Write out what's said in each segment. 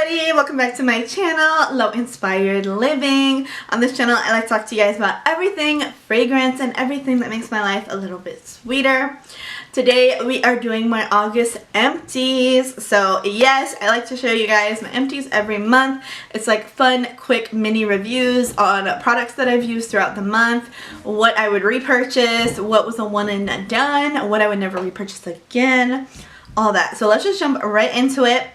everybody, welcome back to my channel, Low Inspired Living. On this channel I like to talk to you guys about everything fragrance and everything that makes my life a little bit sweeter. Today we are doing my August empties. So yes, I like to show you guys my empties every month. It's like fun, quick mini reviews on products that I've used throughout the month, what I would repurchase, what was a one and done, what I would never repurchase again, all that. So let's just jump right into it.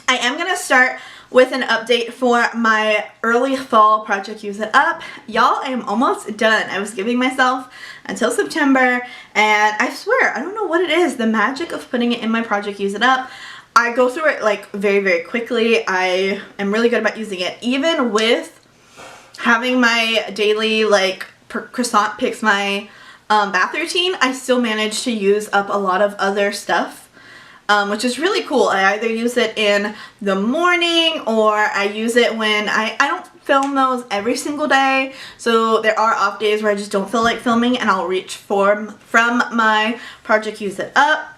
I am going to start with an update for my early fall project Use It Up. Y'all, I am almost done. I was giving myself until September, and I swear, I don't know what it is, the magic of putting it in my project Use It Up. I go through it like very quickly. I am really good about using it. Even with having my daily like croissant picks my bath routine, I still manage to use up a lot of other stuff. Which is really cool. I either use it in the morning or I use it when I don't film those every single day. So there are off days where I just don't feel like filming and I'll reach from my project Use It Up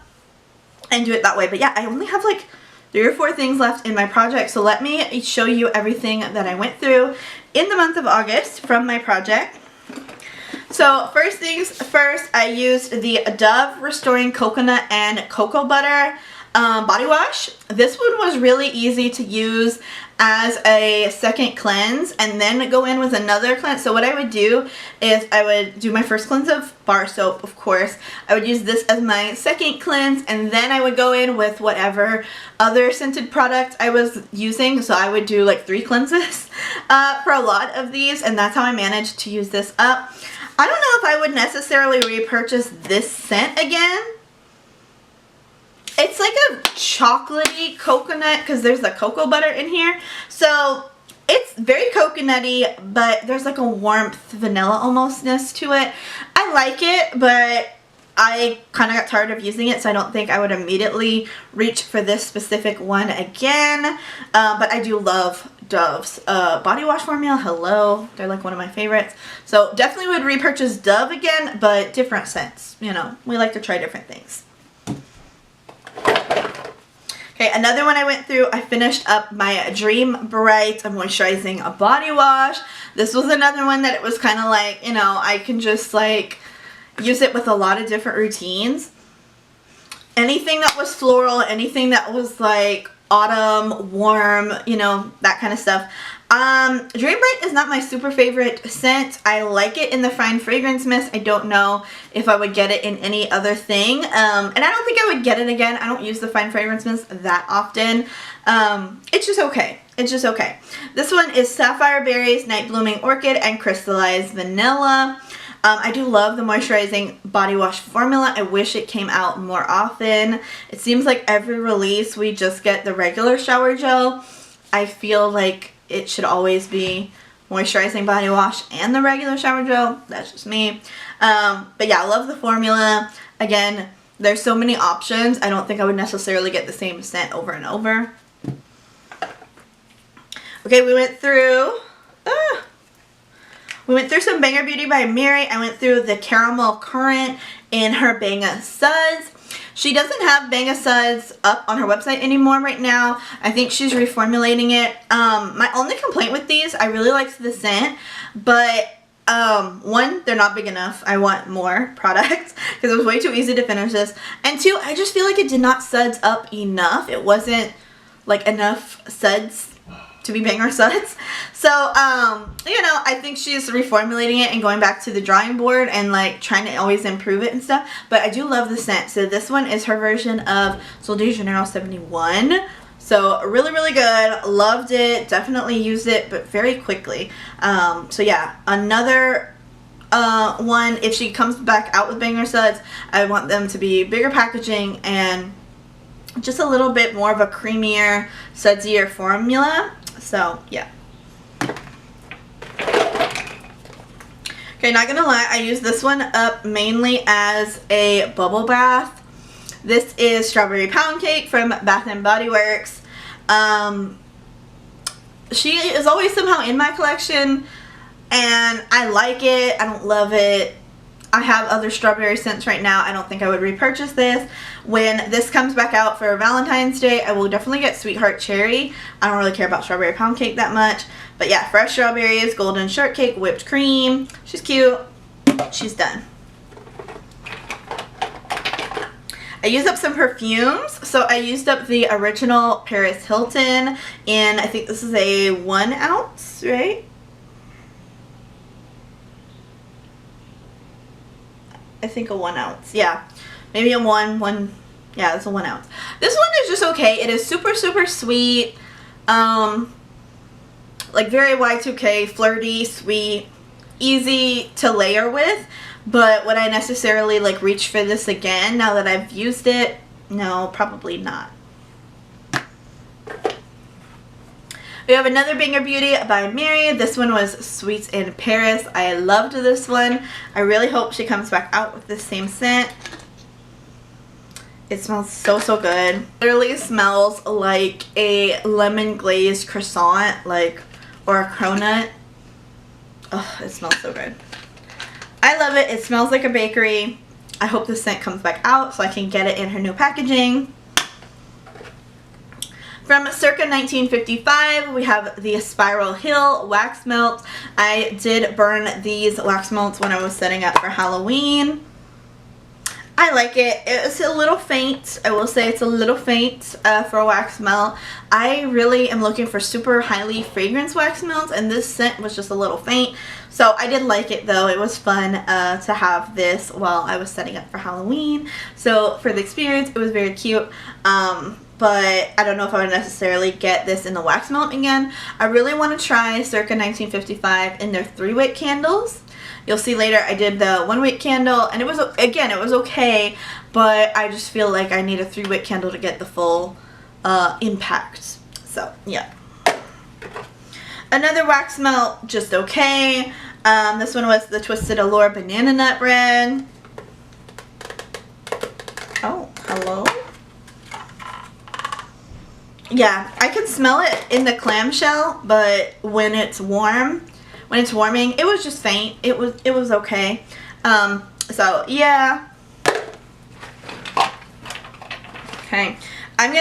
and do it that way. But yeah, I only have like 3 or 4 things left in my project. So let me show you everything that I went through in the month of August from my project. So first things first, I used the Dove Restoring Coconut and Cocoa Butter body wash. This one was really easy to use as a second cleanse and then go in with another cleanse. So what I would do is I would do my first cleanse of bar soap, of course. I would use this as my second cleanse and then I would go in with whatever other scented product I was using. So I would do like 3 cleanses for a lot of these, and that's how I managed to use this up. I don't know if I would necessarily repurchase this scent again. It's like a chocolatey coconut because there's the cocoa butter in here. So it's very coconutty, but there's like a warmth, vanilla almostness to it. I like it, but I kind of got tired of using it, so I don't think I would immediately reach for this specific one again. But I do love Dove's body wash formula. Hello, they're like one of my favorites. So definitely would repurchase Dove again, but different scents. You know, we like to try different things. Okay, another one I went through, I finished up my Dream Bright Moisturizing Body Wash. This was another one that it was kind of like, you know, I can just like use it with a lot of different routines. Anything that was floral, anything that was like autumn, warm, you know, that kind of stuff. Dream Bright is not my super favorite scent. I like it in the Fine Fragrance Mist. I don't know if I would get it in any other thing. And I don't think I would get it again. I don't use the Fine Fragrance Mist that often. It's just okay. It's just okay. This one is Sapphire Berries, Night Blooming Orchid, and Crystallized Vanilla. I do love the moisturizing body wash formula. I wish it came out more often. It seems like every release we just get the regular shower gel. I feel like it should always be moisturizing body wash and the regular shower gel. That's just me. But yeah, I love the formula. Again, there's so many options. I don't think I would necessarily get the same scent over and over. Okay, we went through some Banger Beauty by Mary. I went through the Caramel Currant in her Banga Suds. She doesn't have Banga Suds up on her website anymore right now. I think she's reformulating it. My only complaint with these, I really liked the scent, but one, they're not big enough. I want more products because it was way too easy to finish this. And 2, I just feel like it did not suds up enough. It wasn't like enough suds to be banger suds. So, you know, I think she's reformulating it and going back to the drawing board and like trying to always improve it and stuff. But I do love the scent. So this one is her version of Sol de Janeiro 71. So really good. Loved it. Definitely used it, but very quickly. So yeah, another one, if she comes back out with banger suds, I want them to be bigger packaging and just a little bit more of a creamier, sudsier formula. So yeah. Okay, not gonna lie, I use this one up mainly as a bubble bath. This is Strawberry Pound Cake from Bath & Body Works. She is always somehow in my collection and I like it. I don't love it. I have other strawberry scents right now. I don't think I would repurchase this. When this comes back out for Valentine's Day, I will definitely get Sweetheart Cherry. I don't really care about strawberry pound cake that much. But yeah, fresh strawberries, golden shortcake, whipped cream. She's cute. She's done. I used up some perfumes. So I used up the original Paris Hilton in, I think this is a 1 ounce, right? I think a 1 ounce. Yeah. Maybe a one. Yeah, it's a 1 ounce. This one is just okay. It is super, super sweet. Like very Y2K, flirty, sweet, easy to layer with. But would I necessarily like reach for this again now that I've used it? No, probably not. We have another banger beauty by Mary. This one was Sweets in Paris. I loved this one. I really hope she comes back out with the same scent. It smells so, so good. Literally smells like a lemon glazed croissant, like, or a cronut. Oh, it smells so good. I love it. It smells like a bakery. I hope this scent comes back out so I can get it in her new packaging. From circa 1955, we have the Spiral Hill Wax Melts. I did burn these wax melts when I was setting up for Halloween. I like it. It's a little faint. I will say it's a little faint for a wax melt. I really am looking for super highly fragrance wax melts, and this scent was just a little faint. So I did like it though. It was fun to have this while I was setting up for Halloween. So for the experience, it was very cute. But I don't know if I would necessarily get this in the wax melt again. I really want to try circa 1955 in their 3-wick candles. You'll see later I did the 1-wick candle, and it was, again, it was okay, but I just feel like I need a 3-wick candle to get the full impact. So yeah. Another wax melt, just okay. This one was the Twisted Allure Banana Nut Bread. Oh, hello? Yeah, I can smell it in the clamshell, but when it's warming, it was just faint. It was okay. So yeah. Okay, I'm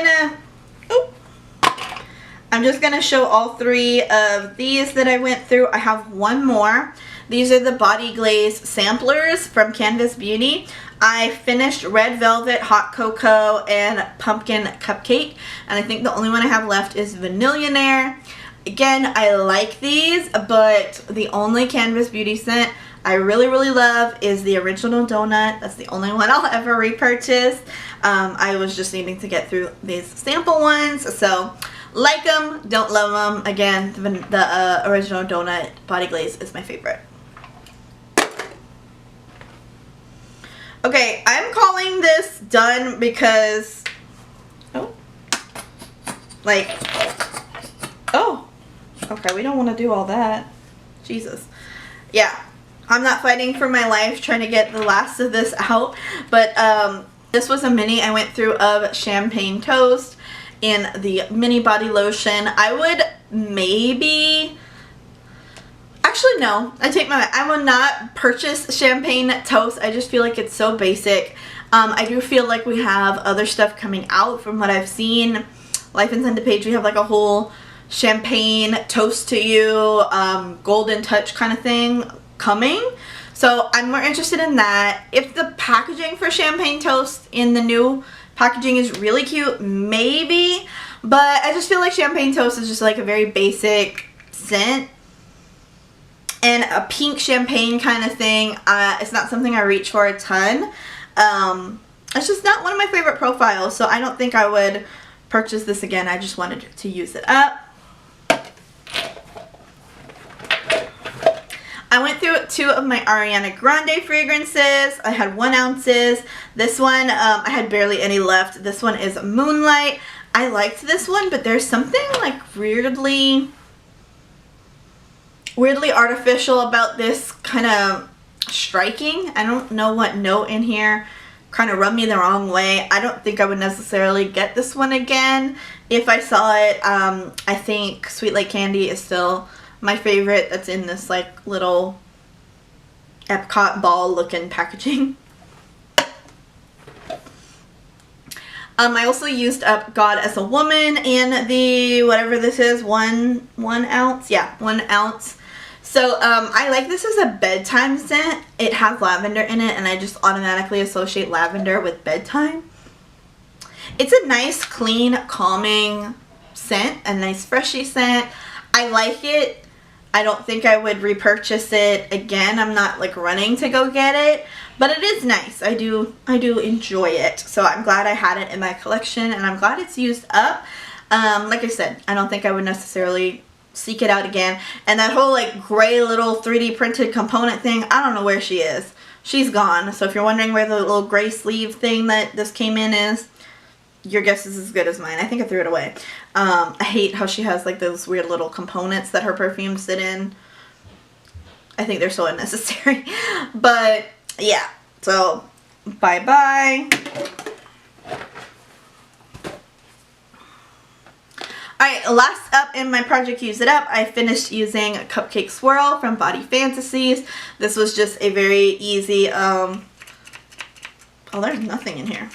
just gonna show all 3 of these that I went through. I have one more. These are the Body Glaze samplers from Canvas Beauty. I finished Red Velvet, Hot Cocoa, and Pumpkin Cupcake, and I think the only one I have left is Vanillionaire. Again, I like these, but the only Canvas Beauty scent I really, really love is the Original Donut. That's the only one I'll ever repurchase. I was just needing to get through these sample ones, so like them, don't love them. Again, the Original Donut Body Glaze is my favorite. Okay, I'm calling this done because, okay, we don't want to do all that. Jesus. Yeah, I'm not fighting for my life trying to get the last of this out, but this was a mini I went through of Champagne Toast in the mini body lotion. I would maybe... Actually, no. I take my... I will not purchase Champagne Toast. I just feel like it's so basic. I do feel like we have other stuff coming out from what I've seen. Life and Scented page, we have like a whole champagne toast to you, golden touch kind of thing coming. So I'm more interested in that. If the packaging for Champagne Toast in the new packaging is really cute, maybe. But I just feel like Champagne Toast is just like a very basic scent. And a pink champagne kind of thing, it's not something I reach for a ton. It's just not one of my favorite profiles, so I don't think I would purchase this again. I just wanted to use it up. I went through 2 of my Ariana Grande fragrances. I had 1 ounces. This one, I had barely any left. This one is Moonlight. I liked this one, but there's something like weirdly artificial about this, kind of striking. I don't know what note in here kind of rubbed me the wrong way. I don't think I would necessarily get this one again if I saw it. I think Sweet Like Candy is still my favorite. That's in this like little Epcot ball looking packaging. I also used up God as a Woman in the, whatever this is, one ounce. Yeah, 1 ounce. So I like this as a bedtime scent. It has lavender in it, and I just automatically associate lavender with bedtime. It's a nice, clean, calming scent, a nice freshy scent. I like it. I don't think I would repurchase it again. I'm not like running to go get it, but it is nice. I do enjoy it. So I'm glad I had it in my collection, and I'm glad it's used up. Like I said, I don't think I would necessarily seek it out again. And that whole like gray little 3D printed component thing, I don't know where she is. She's gone. So if you're wondering where the little gray sleeve thing that this came in is, your guess is as good as mine. I think I threw it away. I hate how she has like those weird little components that her perfumes sit in. I think they're so unnecessary. But yeah, so bye-bye. Alright, last up in my project Use It Up, I finished using Cupcake Swirl from Body Fantasies. This was just a very easy, oh, there's nothing in here.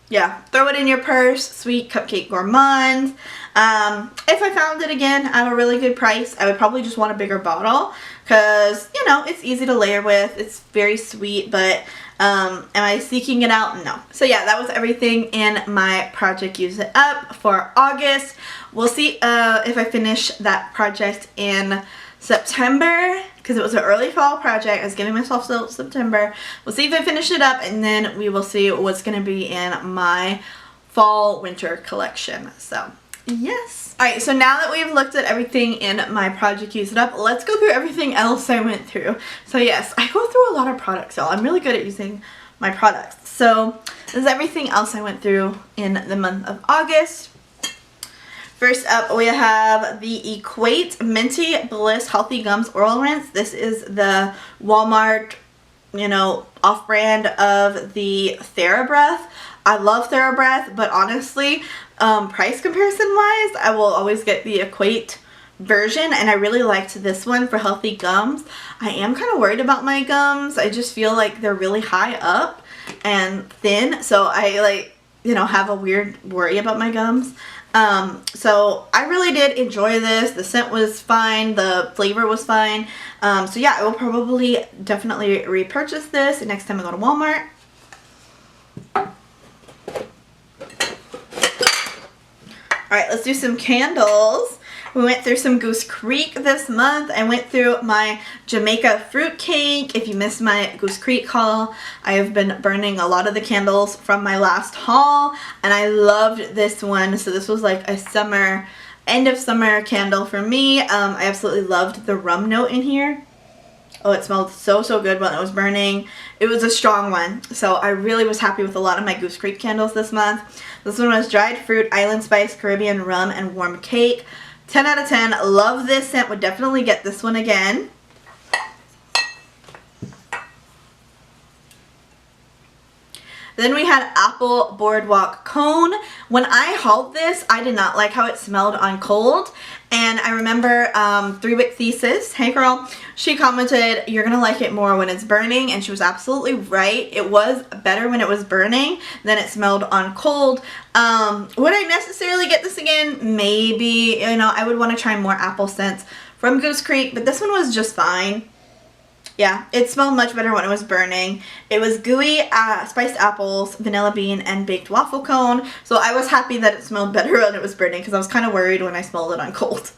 Yeah, throw it in your purse, sweet cupcake gourmand. If I found it again at a really good price, I would probably just want a bigger bottle because, you know, it's easy to layer with. It's very sweet, but am I seeking it out? No. So yeah, that was everything in my project Use It Up for August. We'll see if I finish that project in September, because it was an early fall project. I was giving myself till September. We'll see if I finish it up, and then we will see what's going to be in my fall winter collection. So yes. Alright, so now that we've looked at everything in my project Use It Up, let's go through everything else I went through. So yes, I go through a lot of products, y'all. I'm really good at using my products. So this is everything else I went through in the month of August. First up, we have the Equate Minty Bliss Healthy Gums Oral Rinse. This is the Walmart, you know, off-brand of the TheraBreath. I love TheraBreath, but honestly, price comparison-wise, I will always get the Equate version, and I really liked this one for healthy gums. I am kind of worried about my gums. I just feel like they're really high up and thin, so I like, you know, have a weird worry about my gums. So I really did enjoy this. The scent was fine. The flavor was fine. So yeah, I will probably definitely repurchase this next time I go to Walmart. Alright, let's do some candles. We went through some Goose Creek this month. I went through my Jamaica fruit cake. If you missed my Goose Creek haul, I have been burning a lot of the candles from my last haul, and I loved this one. So this was like a summer, end of summer candle for me. I absolutely loved the rum note in here. Oh, it smelled so good when it was burning. It was a strong one. So I really was happy with a lot of my Goose Creek candles this month. This one was dried fruit, island spice, Caribbean rum, and warm cake. 10 out of 10. Love this scent. Would definitely get this one again. Then we had Apple Boardwalk Cone. When I hauled this, I did not like how it smelled on cold. And I remember 3-Wick Thesis, hey girl, she commented, you're going to like it more when it's burning. And she was absolutely right. It was better when it was burning than it smelled on cold. Would I necessarily get this again? Maybe. You know, I would want to try more apple scents from Goose Creek. But this one was just fine. Yeah, it smelled much better when it was burning. It was gooey spiced apples, vanilla bean, and baked waffle cone. So I was happy that it smelled better when it was burning because I was kind of worried when I smelled it on cold.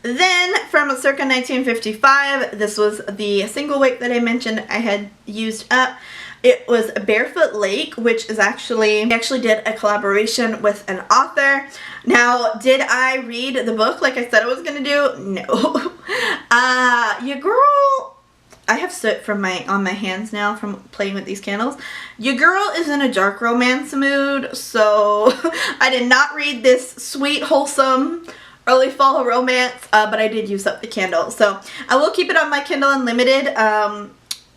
Then from circa 1955, this was the single wick that I mentioned I had used up. It was Barefoot Lake, which is actually, I actually did a collaboration with an author. Now, did I read the book like I said I was going to do? No. Your girl, I have soot from on my hands now from playing with these candles. Your girl is in a dark romance mood, so I did not read this sweet, wholesome, early fall romance, but I did use up the candle. So I will keep it on my Kindle Unlimited.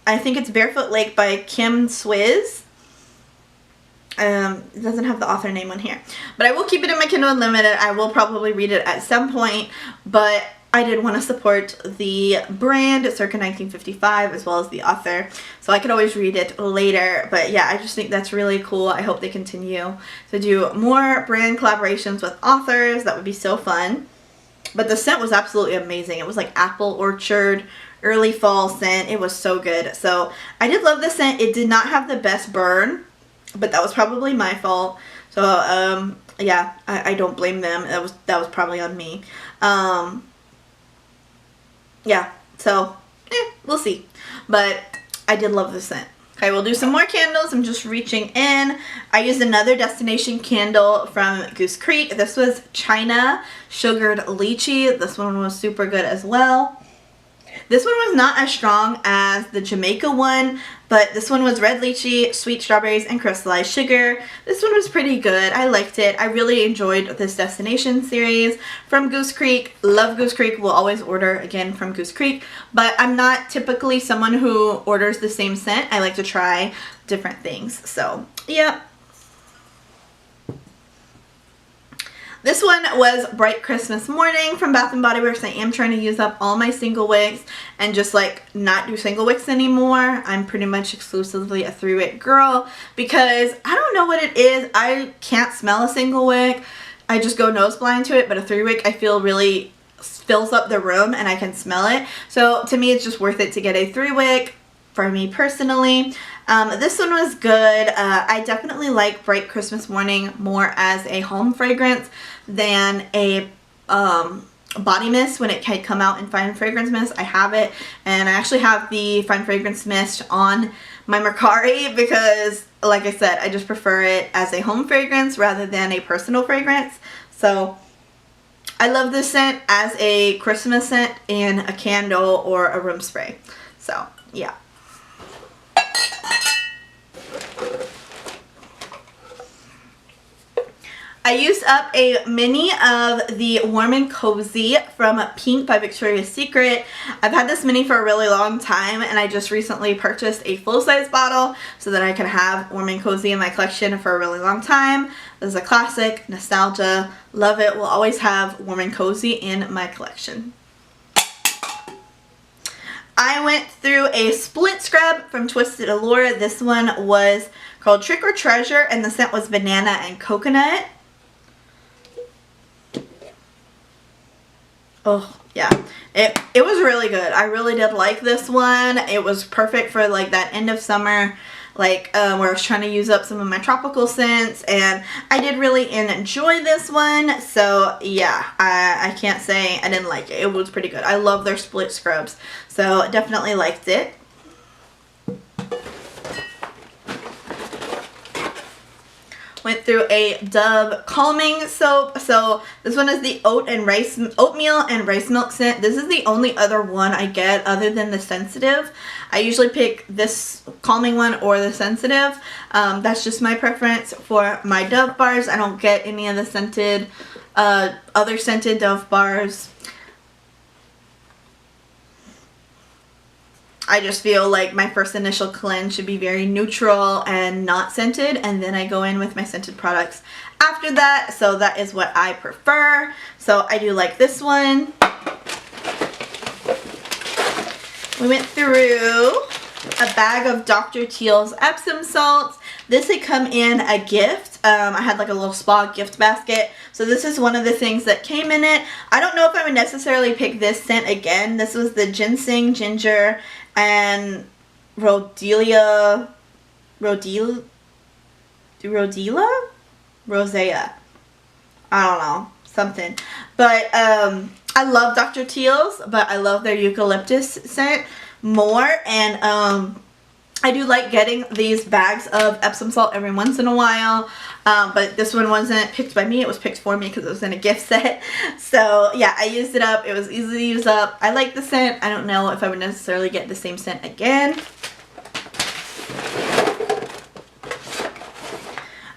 I think it's Barefoot Lake by Kim Swizz. It doesn't have the author name on here. But I will keep it in my Kindle Unlimited. I will probably read it at some point. But I did want to support the brand circa 1955 as well as the author, so I could always read it later. But yeah, I just think that's really cool. I hope they continue to do more brand collaborations with authors. That would be so fun. But the scent was absolutely amazing. It was like apple orchard, early fall scent. It was so good. So I did love the scent. It did not have the best burn, but that was probably my fault. So yeah, I don't blame them. That was probably on me. Yeah, so we'll see. But I did love the scent. Okay, we'll do some more candles. I'm just reaching in. I used another destination candle from Goose Creek. This was China Sugared Lychee. This one was super good as well. This one was not as strong as the Jamaica one, but this one was red lychee, sweet strawberries, and crystallized sugar. This one was pretty good. I liked it. I really enjoyed this destination series from Goose Creek. Love Goose Creek. Will always order again from Goose Creek, but I'm not typically someone who orders the same scent. I like to try different things. So, yeah. This one was Bright Christmas Morning from Bath & Body Works. I am trying to use up all my single wicks and just like not do single wicks anymore. I'm pretty much exclusively a 3-wick girl because I don't know what it is. I can't smell a single wick. I just go nose blind to it, but a 3-wick I feel really fills up the room and I can smell it. So to me it's just worth it to get a 3-wick for me personally. This one was good. I definitely like Bright Christmas Morning more as a home fragrance than a body mist when it had come out in Fine Fragrance Mist. I have it, and I actually have the Fine Fragrance Mist on my Mercari because, like I said, I just prefer it as a home fragrance rather than a personal fragrance. So I love this scent as a Christmas scent in a candle or a room spray. So yeah. I used up a mini of the Warm and Cozy from Pink by Victoria's Secret. I've had this mini for a really long time, and I just recently purchased a full-size bottle so that I can have Warm and Cozy in my collection for a really long time. This is a classic, nostalgia, love it. Will always have Warm and Cozy in my collection. I went through a split scrub from Twisted Allure. This one was called Trick or Treasure, and the scent was banana and coconut. Oh, yeah. It was really good. I really did like this one. It was perfect for like that end of summer, like where I was trying to use up some of my tropical scents, and I did really enjoy this one. So yeah, I can't say I didn't like it. It was pretty good. I love their split scrubs, so definitely liked it. Went through a Dove calming soap. So this one is the oatmeal and rice milk scent. This is the only other one I get other than the sensitive. I usually pick this calming one or the sensitive. That's just my preference for my Dove bars. I don't get any of the scented, other scented Dove bars. I just feel like my first initial cleanse should be very neutral and not scented, and then I go in with my scented products after that. So that is what I prefer. So I do like this one. We went through a bag of Dr. Teal's Epsom salts. This had come in a gift. I had like a little spa gift basket. So this is one of the things that came in it. I don't know if I would necessarily pick this scent again. This was the ginseng, ginger, and Rosea. I don't know, something. But I love Dr. Teal's, but I love their eucalyptus scent more, and I do like getting these bags of Epsom salt every once in a while, but this one wasn't picked by me. It was picked for me because it was in a gift set. So yeah, I used it up. It was easy to use up. I like the scent. I don't know if I would necessarily get the same scent again.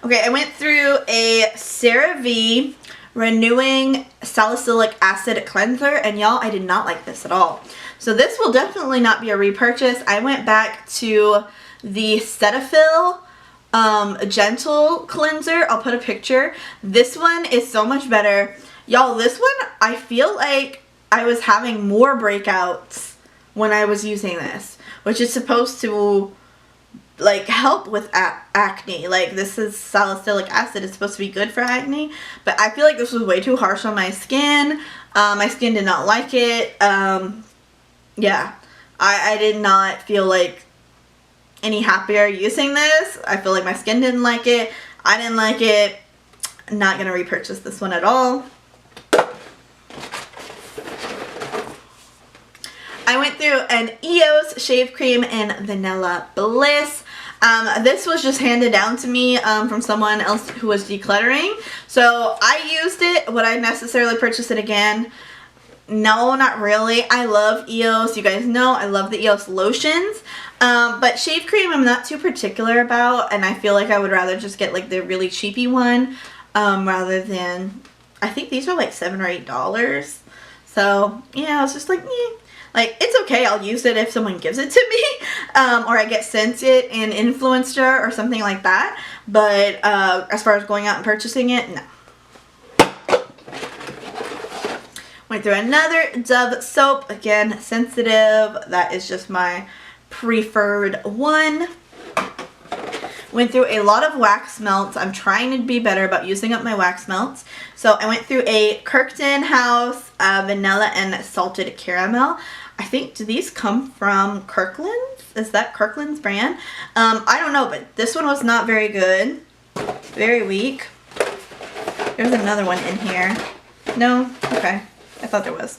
Okay, I went through a CeraVe Renewing Salicylic Acid Cleanser, and y'all, I did not like this at all. So this will definitely not be a repurchase. I went back to the Cetaphil Gentle Cleanser. I'll put a picture. This one is so much better. Y'all, this one, I feel like I was having more breakouts when I was using this, which is supposed to like help with acne. Like, this is salicylic acid. It's supposed to be good for acne, but I feel like this was way too harsh on my skin. My skin did not like it. Yeah, I did not feel like any happier using this. I feel like my skin didn't like it. I didn't like it. Not gonna repurchase this one at all. I went through an EOS shave cream in Vanilla Bliss. This was just handed down to me from someone else who was decluttering. So I used it. Would I necessarily purchase it again? No, not really. I love EOS. You guys know I love the EOS lotions. But shave cream I'm not too particular about, and I feel like I would rather just get like the really cheapy one rather than, I think these are like $7 or $8. So yeah, I was just like, eh. Like, it's okay, I'll use it if someone gives it to me, or I get sent it in Influencer or something like that, but as far as going out and purchasing it, no. Went through another Dove soap, again, sensitive, that is just my preferred one. Went through a lot of wax melts. I'm trying to be better about using up my wax melts. So I went through a Kirkton House vanilla and salted caramel. I think, do these come from Kirkland's? Is that Kirkland's brand? I don't know, but this one was not very good. Very weak. There's another one in here. No? Okay. I thought there was.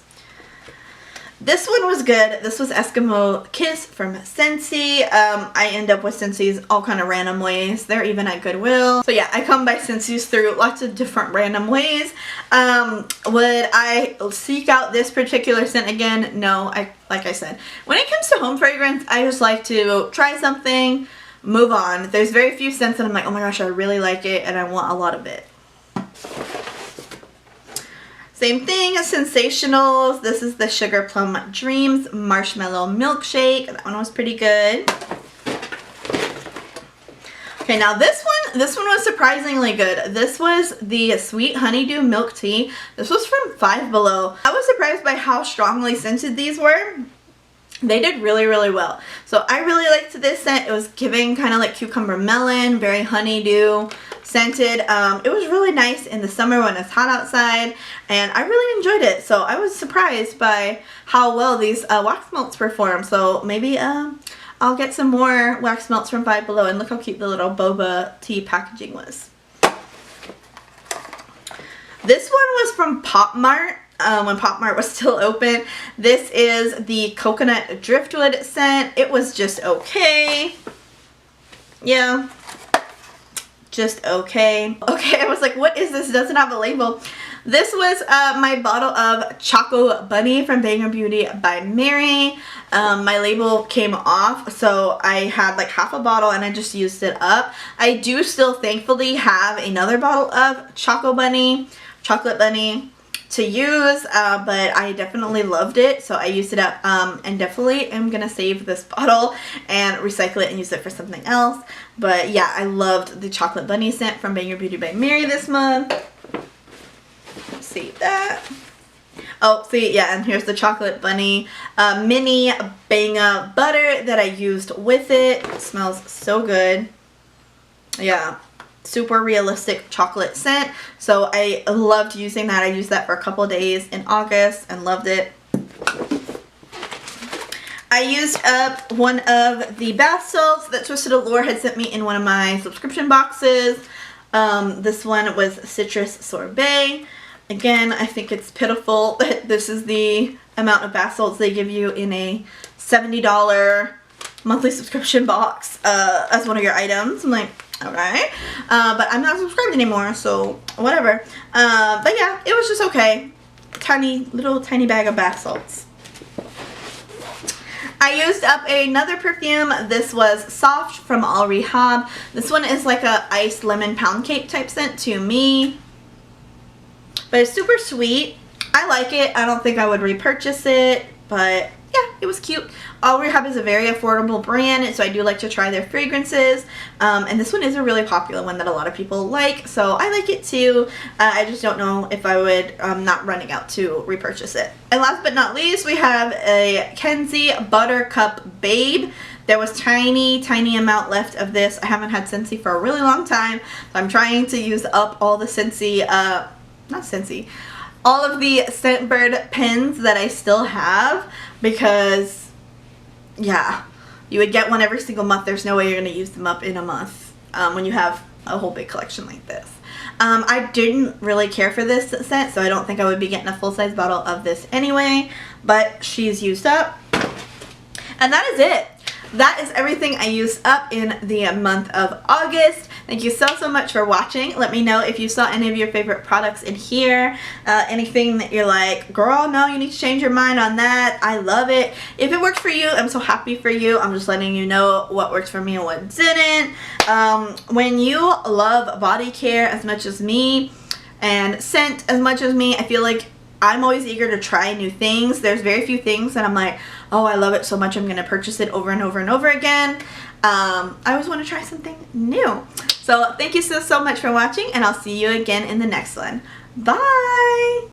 This one was good. This was Eskimo Kiss from Scentsy. I end up with Scentsy's all kind of random ways. They're even at Goodwill. So yeah, I come by Scentsy's through lots of different random ways. Would I seek out this particular scent again? No. Like I said, when it comes to home fragrance, I just like to try something, move on. There's very few scents that I'm like, oh my gosh, I really like it and I want a lot of it. Same thing as Sensationals. This is the Sugar Plum Dreams Marshmallow Milkshake. That one was pretty good. Okay, now this one was surprisingly good. This was the Sweet Honeydew Milk Tea. This was from Five Below. I was surprised by how strongly scented these were. They did really, really well. So I really liked this scent. It was giving kind of like cucumber melon, very honeydew scented. It was really nice in the summer when it's hot outside, and I really enjoyed it. So I was surprised by how well these wax melts perform. So maybe I'll get some more wax melts from Five Below, and look how cute the little boba tea packaging was. This one was from Pop Mart. When Pop Mart was still open. This is the Coconut Driftwood scent. It was just okay. Yeah. Just okay. Okay, I was like, what is this? It doesn't have a label. This was my bottle of Choco Bunny from Banger Beauty by Mary. My label came off, so I had like half a bottle and I just used it up. I do still thankfully have another bottle of Chocolate Bunny to use, but I definitely loved it, so I used it up, and definitely am gonna save this bottle and recycle it and use it for something else. But yeah, I loved the Chocolate Bunny scent from Banger Beauty by Mary this month. Save that. Oh, see, yeah, and here's the Chocolate Bunny mini Banga butter that I used with it. It smells so good. Yeah. Super realistic chocolate scent, so I loved using that. I used that for a couple days in August and loved it. I used up one of the bath salts that Twisted Allure had sent me in one of my subscription boxes. This one was Citrus Sorbet. Again, I think it's pitiful that this is the amount of bath salts they give you in a $70 monthly subscription box as one of your items. I'm like, okay, but I'm not subscribed anymore, so whatever. But yeah, it was just okay. Little tiny bag of bath salts. I used up another perfume. This was Soft from All Rehab. This one is like a iced lemon pound cake type scent to me, but it's super sweet. I like it. I don't think I would repurchase it, but yeah, it was cute. All Rehab is a very affordable brand, so I do like to try their fragrances. And this one is a really popular one that a lot of people like, so I like it too. I just don't know if I would not running out to repurchase it. And last but not least, we have a Kenzie Buttercup Babe. There was tiny amount left of this. I haven't had Scentsy for a really long time, so I'm trying to use up all the Scentsy, all of the Scentbird pens that I still have, because yeah, you would get one every single month. There's no way you're going to use them up in a month when you have a whole big collection like this. I didn't really care for this scent, so I don't think I would be getting a full-size bottle of this anyway, but she's used up. And that is it. That is everything I used up in the month of August. Thank you so much for watching. Let me know if you saw any of your favorite products in here. Anything that you're like, girl, no, you need to change your mind on that. I love it. If it works for you, I'm so happy for you. I'm just letting you know what works for me and what didn't. When you love Bodycare as much as me and scent as much as me, I feel like I'm always eager to try new things. There's very few things that I'm like, oh, I love it so much I'm going to purchase it over and over and over again. I always want to try something new. So thank you so much for watching, and I'll see you again in the next one. Bye!